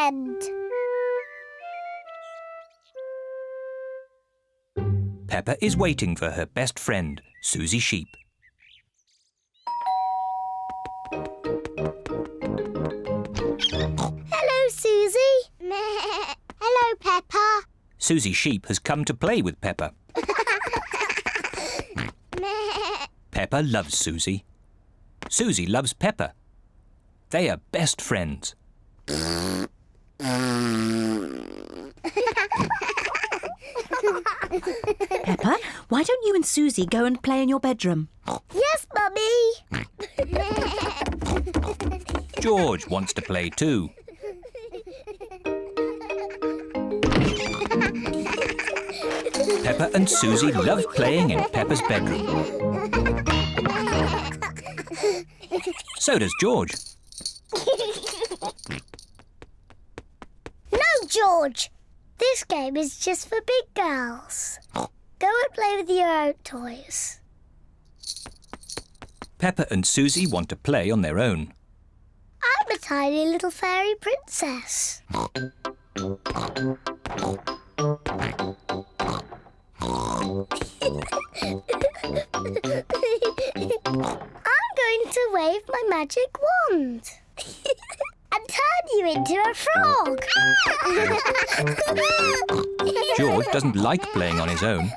friend. Peppa is waiting for her best friend, Suzy Sheep. Hello, Suzy. Hello, Peppa. Suzy Sheep has come to play with Peppa. Peppa loves Suzy. Suzy loves Peppa. They are best friends. Peppa, why don't you and Suzy go and play in your bedroom? Yes, Mummy. George wants to play too. Peppa and Suzy love playing in Peppa's bedroom. So does George. No, George. This game is just for big girls. Go and play with your own toys. Peppa and Suzy want to play on their own. I'm a tiny little fairy princess. I'm going to wave my magic wand and turn you into a frog. George doesn't like playing on his own.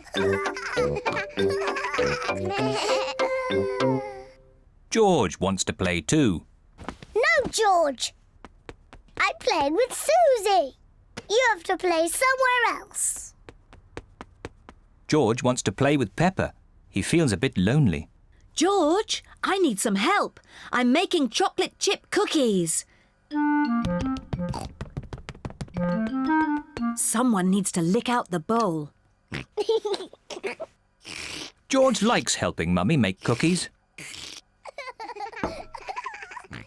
George wants to play too. No, George. I'm playing with Suzy. You have to play somewhere else. George wants to play with Peppa. He feels a bit lonely. George, I need some help. I'm making chocolate chip cookies. Someone needs to lick out the bowl. George likes helping Mummy make cookies.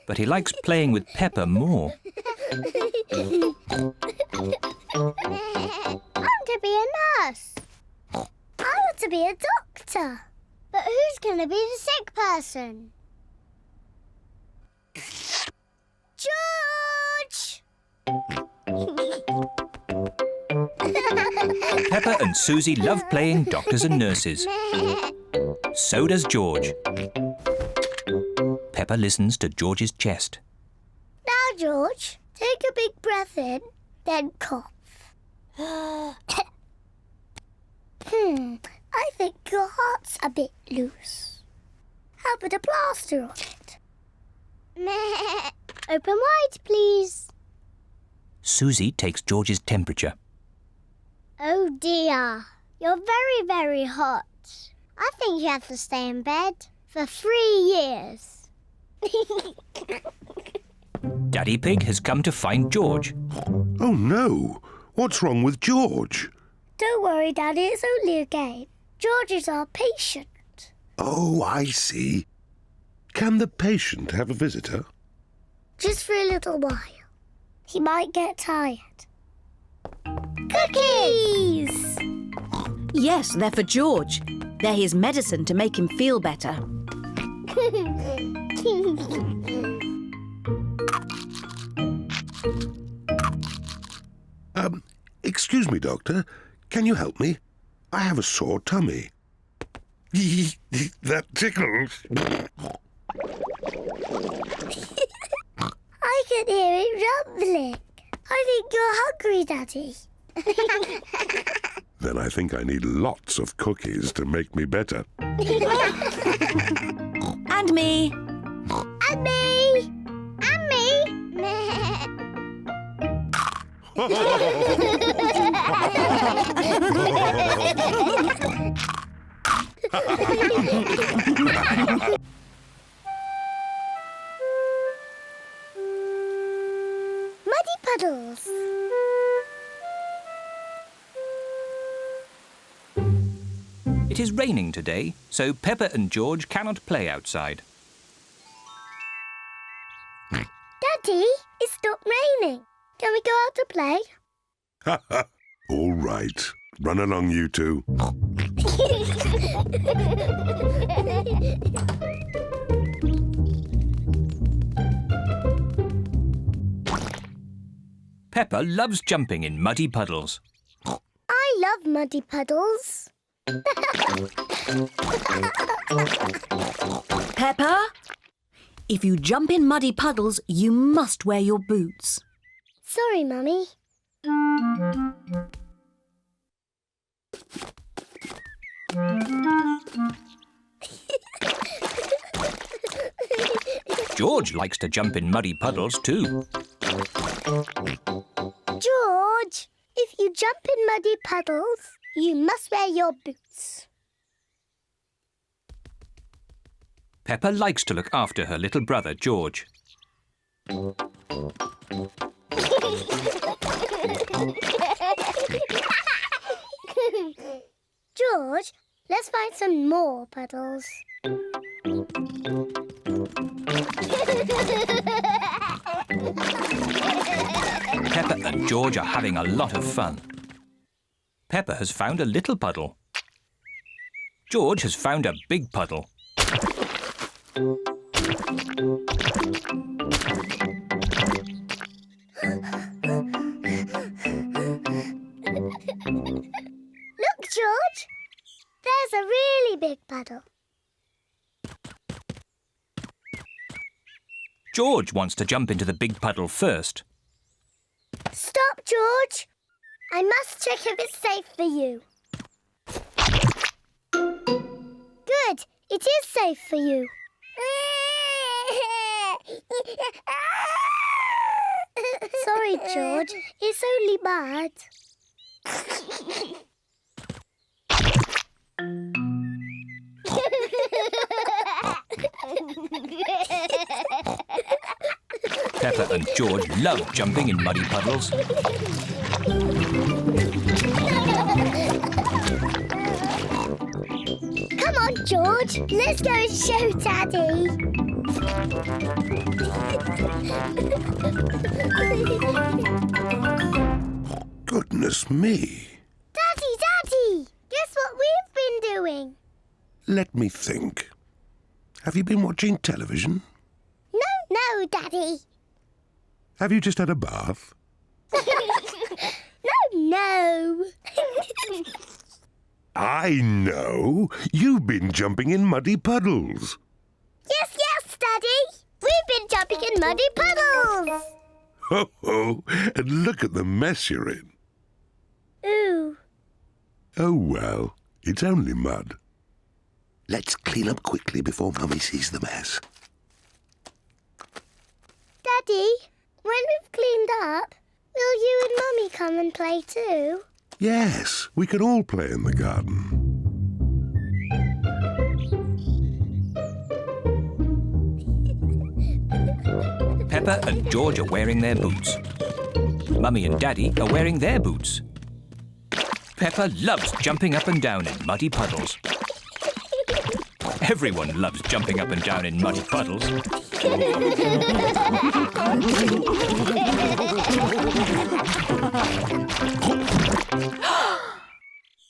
But he likes playing with Peppa more. I'm to be a nurse. I want to be a doctor. But who's going to be the sick person? George! Peppa and Suzy love playing doctors and nurses. So does George. Peppa listens to George's chest. Now, George, take a big breath in, then cough. I think your heart's a bit loose. How about a plaster on it? Open wide, please. Suzy takes George's temperature. Oh dear, you're very, very hot. I think you have to stay in bed for 3 years. Daddy Pig has come to find George. Oh no! What's wrong with George? Don't worry, Daddy, it's only a game. George is our patient. Oh, I see. Can the patient have a visitor? Just for a little while. He might get tired. Cookies! Yes, they're for George. They're his medicine to make him feel better. Excuse me, Doctor. Can you help me? I have a sore tummy. That tickles. I can hear it rumbling. I think you're hungry, Daddy. Then I think I need lots of cookies to make me better. And me. And me! And me! Muddy puddles. It is raining today, so Peppa and George cannot play outside. Daddy, it's not raining. Can we go out to play? All right. Run along, you two. Peppa loves jumping in muddy puddles. I love muddy puddles. Peppa, if you jump in muddy puddles, you must wear your boots. Sorry, Mummy. George likes to jump in muddy puddles too. George, if you jump in muddy puddles, you must wear your boots. Peppa likes to look after her little brother, George. George, let's find some more puddles. Peppa and George are having a lot of fun. Peppa has found a little puddle. George has found a big puddle. Look, George. There's a really big puddle. George wants to jump into the big puddle first. Stop, George. I must check if it's safe for you. Good. It is safe for you. Sorry, George. It's only mud. Peppa and George love jumping in muddy puddles. Come on, George. Let's go and show Daddy. Goodness me. Daddy! Guess what we've been doing? Let me think. Have you been watching television? No, Daddy. Have you just had a bath? No. I know. You've been jumping in muddy puddles. Yes, Daddy. We've been jumping in muddy puddles. Ho, ho. And look at the mess you're in. Ooh. Oh, well, it's only mud. Let's clean up quickly before Mummy sees the mess. Daddy, when we've cleaned up, will you and Mummy come and play too? Yes, we can all play in the garden. Peppa and George are wearing their boots. Mummy and Daddy are wearing their boots. Peppa loves jumping up and down in muddy puddles. Everyone loves jumping up and down in muddy puddles.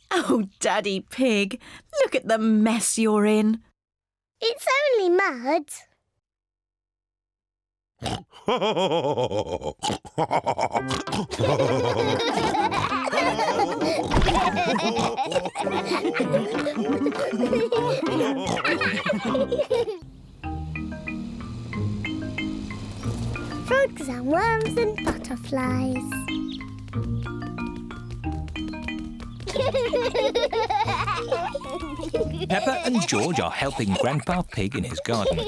Oh, Daddy Pig, look at the mess you're in. It's only mud. Frogs and worms and butterflies. Peppa and George are helping Grandpa Pig in his garden.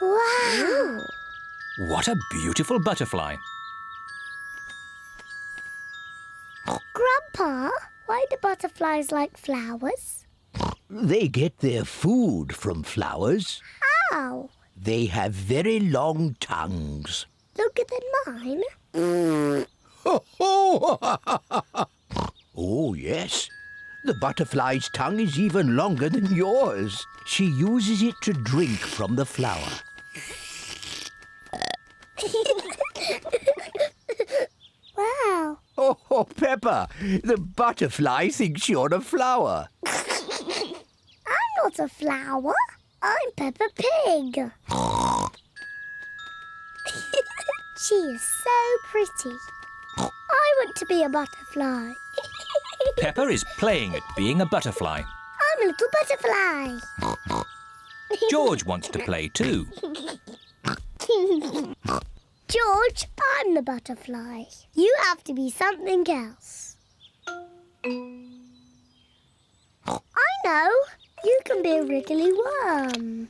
Wow! What a beautiful butterfly. Grandpa, why do butterflies like flowers? They get their food from flowers. How? They have very long tongues. Longer than mine? Oh, yes. The butterfly's tongue is even longer than yours. She uses it to drink from the flower. Wow! Oh, Peppa, the butterfly thinks you're a flower. I'm not a flower. I'm Peppa Pig. She is so pretty. I want to be a butterfly. Peppa is playing at being a butterfly. I'm a little butterfly. George wants to play too. George, I'm the butterfly. You have to be something else. I know. You can be a wriggly worm.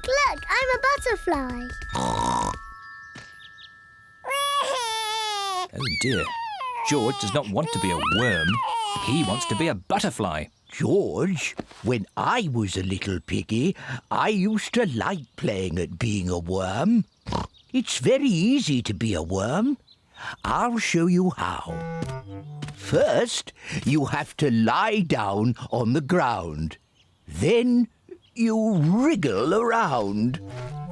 Look, I'm a butterfly. Oh dear. George does not want to be a worm. He wants to be a butterfly. George, when I was a little piggy, I used to like playing at being a worm. It's very easy to be a worm. I'll show you how. First, you have to lie down on the ground. Then you wriggle around.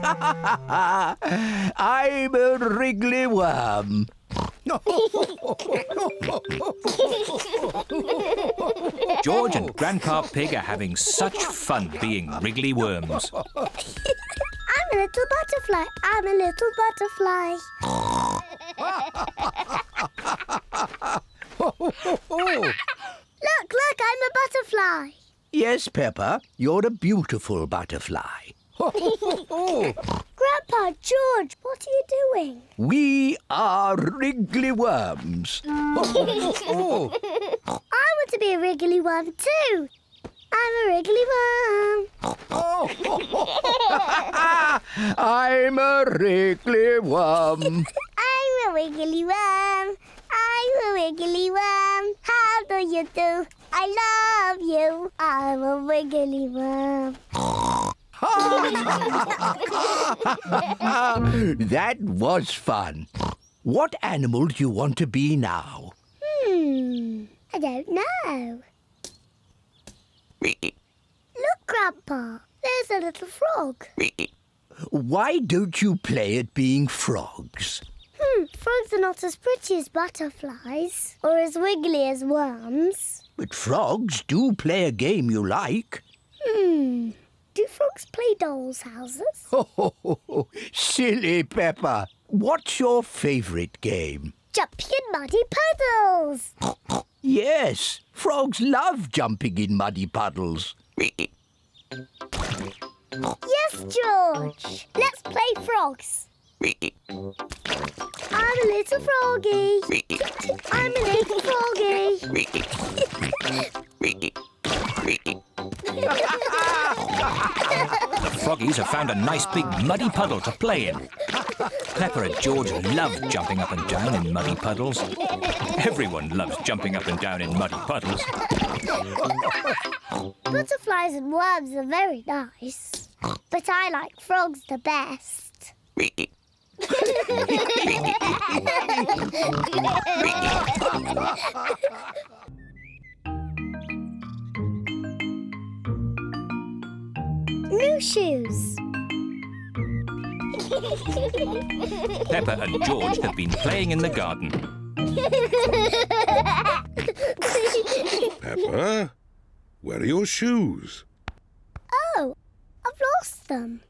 I'm a wriggly worm. George and Grandpa Pig are having such fun being wriggly worms. I'm a little butterfly. I'm a little butterfly. Look, I'm a butterfly. Yes, Peppa, you're a beautiful butterfly. Grandpa George, what are you doing? We are wriggly worms. I want to be a wriggly worm too. I'm a wriggly worm. I'm a wriggly worm. I'm a wiggly worm. I'm a wiggly worm. How do you do? I love you. I'm a wiggly worm. That was fun. What animal do you want to be now? I don't know. Look, Grandpa. There's a little frog. Why don't you play at being frogs? Frogs are not as pretty as butterflies or as wiggly as worms. But frogs do play a game you like. Do frogs play dolls' houses? Silly Peppa. What's your favourite game? Jumping in muddy puddles. Yes, frogs love jumping in muddy puddles. Yes, George. Let's play frogs. I'm a little froggy. I'm a little froggy. The froggies have found a nice big muddy puddle to play in. Peppa and George love jumping up and down in muddy puddles. Everyone loves jumping up and down in muddy puddles. Butterflies and worms are very nice, but I like frogs the best. New shoes. Peppa and George have been playing in the garden. Peppa, where are your shoes? Oh, I've lost them.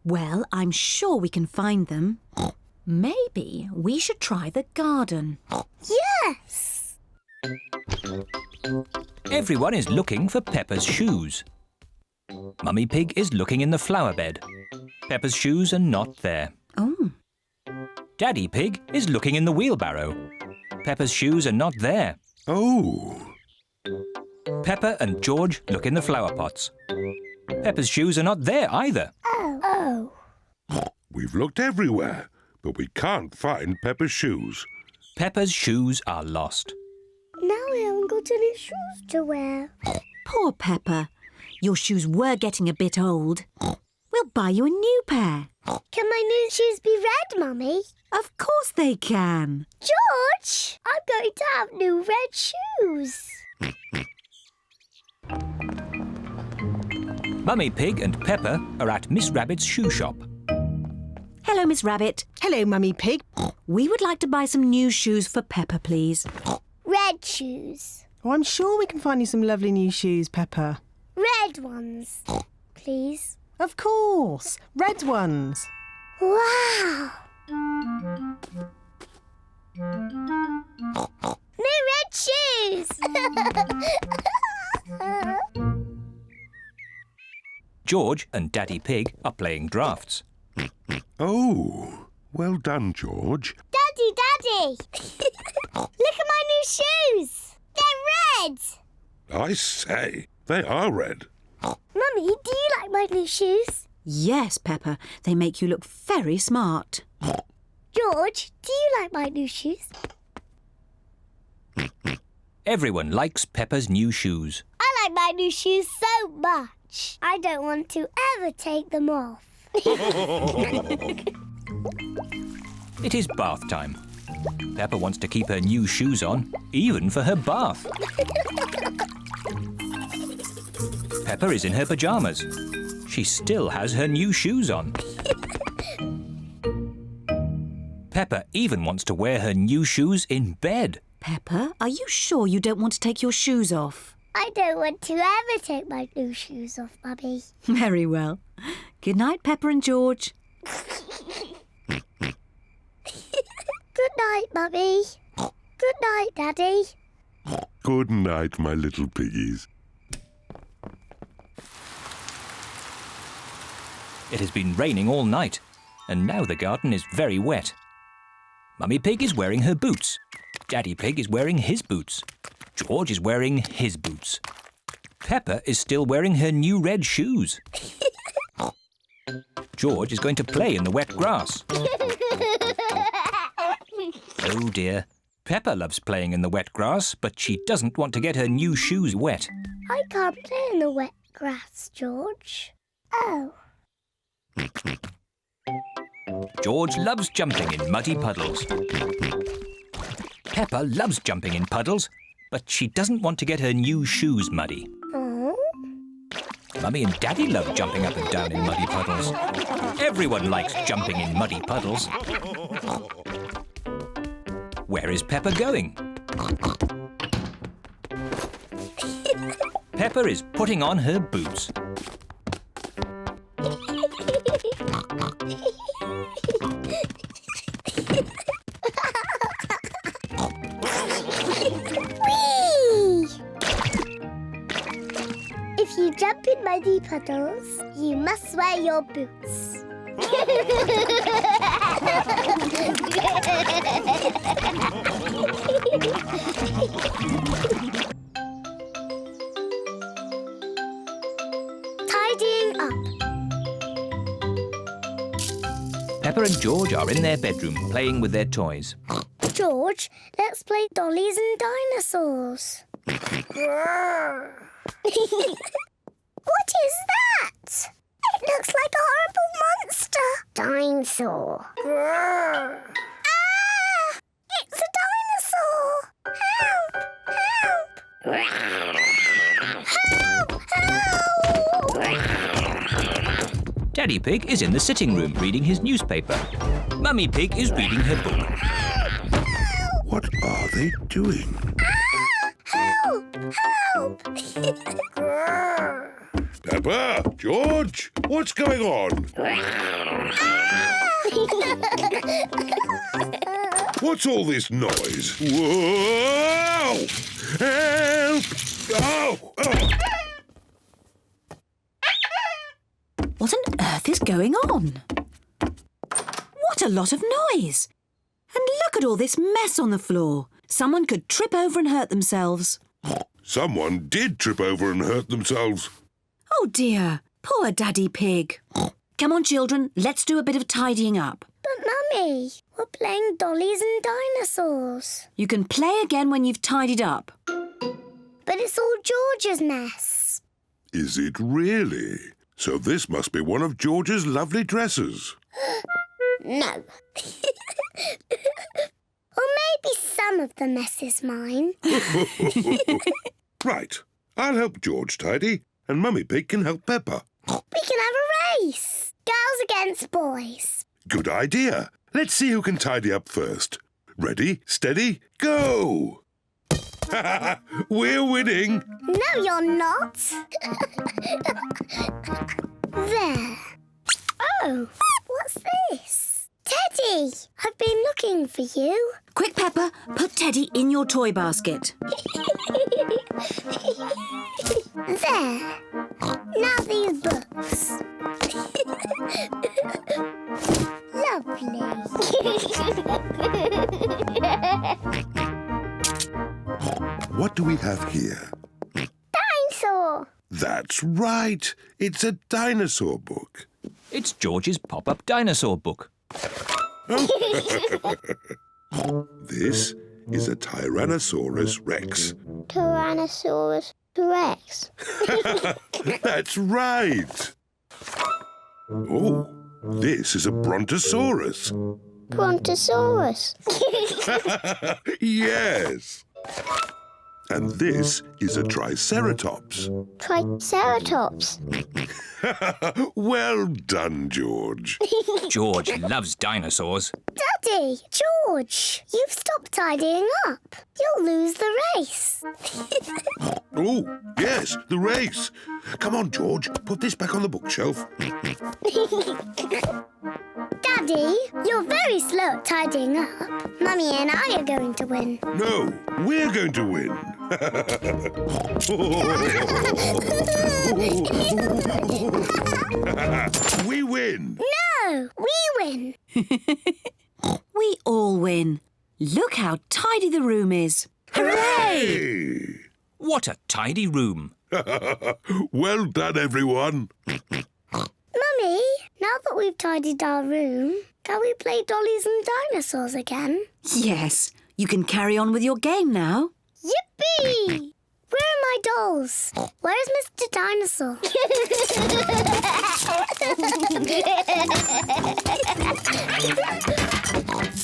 Well, I'm sure we can find them. Maybe we should try the garden. Yes. Everyone is looking for Peppa's shoes. Mummy Pig is looking in the flower bed. Peppa's shoes are not there. Oh. Daddy Pig is looking in the wheelbarrow. Peppa's shoes are not there. Oh, Peppa and George look in the flower pots. Peppa's shoes are not there either. Oh. we've looked everywhere, but we can't find Peppa's shoes. Peppa's shoes are lost. Now I haven't got any shoes to wear. Poor Peppa. Your shoes were getting a bit old. We'll buy you a new pair. Can my new shoes be red, Mummy? Of course they can. George, I'm going to have new red shoes. Mummy Pig and Peppa are at Miss Rabbit's shoe shop. Hello, Miss Rabbit. Hello, Mummy Pig. We would like to buy some new shoes for Peppa, please. Red shoes. Oh, I'm sure we can find you some lovely new shoes, Peppa. Red ones, please. Of course, red ones. Wow! New red shoes! George and Daddy Pig are playing drafts. Oh, well done, George. Daddy! Look at my new shoes! They're red! I say, they are red. Mummy, do you like my new shoes? Yes, Peppa, they make you look very smart. George, do you like my new shoes? Everyone likes Peppa's new shoes. I like my new shoes so much. I don't want to ever take them off. It is bath time. Peppa wants to keep her new shoes on, even for her bath. Peppa is in her pyjamas. She still has her new shoes on. Peppa even wants to wear her new shoes in bed. Peppa, are you sure you don't want to take your shoes off? I don't want to ever take my new shoes off, Mummy. Very well. Good night, Peppa and George. Good night, Mummy. Good night, Daddy. Good night, my little piggies. It has been raining all night, and now the garden is very wet. Mummy Pig is wearing her boots. Daddy Pig is wearing his boots. George is wearing his boots. Peppa is still wearing her new red shoes. George is going to play in the wet grass. Oh dear. Peppa loves playing in the wet grass, but she doesn't want to get her new shoes wet. I can't play in the wet grass, George. Oh. George loves jumping in muddy puddles. Peppa loves jumping in puddles, but she doesn't want to get her new shoes muddy. Oh. Mummy and Daddy love jumping up and down in muddy puddles. Everyone likes jumping in muddy puddles. Where is Peppa going? Peppa is putting on her boots. Whee! If you jump in muddy puddles, you must wear your boots. Tidying up. Peppa and George are in their bedroom playing with their toys. George, let's play dollies and dinosaurs. What is that? It looks like a horrible monster. Dinosaur. Ah! It's a dinosaur. Help! Help! Help! Daddy Pig is in the sitting room reading his newspaper. Mummy Pig is reading her book. What are they doing? Help! Help! Peppa, George, what's going on? What's all this noise? Whoa! Help! Oh! Oh! What on earth is going on? What a lot of noise! And look at all this mess on the floor. Someone could trip over and hurt themselves. Someone did trip over and hurt themselves. Oh dear, poor Daddy Pig. Come on, children, let's do a bit of tidying up. But, Mummy, we're playing dollies and dinosaurs. You can play again when you've tidied up. But it's all George's mess. Is it really? So this must be one of George's lovely dresses. No. Or maybe some of the mess is mine. Right. I'll help George tidy, and Mummy Pig can help Peppa. We can have a race. Girls against boys. Good idea. Let's see who can tidy up first. Ready, steady, go! We're winning. No, you're not. There. Oh, what's this? Teddy, I've been looking for you. Quick, Peppa, put Teddy in your toy basket. There. Now these books. Lovely. What do we have here? Dinosaur. That's right. It's a dinosaur book. It's George's pop-up dinosaur book. This is a Tyrannosaurus Rex. Tyrannosaurus Rex. That's right. Oh, this is a Brontosaurus. Brontosaurus. Yes. And this is a Triceratops. Triceratops. Well done, George. George loves dinosaurs. Daddy, George, you've stopped tidying up. You'll lose the race. Oh, yes, the race. Come on, George, put this back on the bookshelf. Daddy, you're very slow at tidying up. Mummy and I are going to win. No, we're going to win. We win. No, we win. We all win. Look how tidy the room is. Hey! What a tidy room. Well done, everyone. Mummy, now that we've tidied our room, can we play dollies and dinosaurs again? Yes, you can carry on with your game now. Yippee! Where are my dolls? Where is Mr. Dinosaur?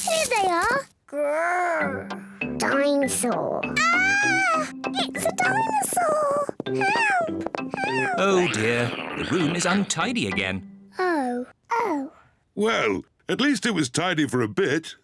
Here they are. Grrr. Dinosaur. Ah! It's a dinosaur! Help! Help! Oh dear, the room is untidy again. Oh. Well, at least it was tidy for a bit.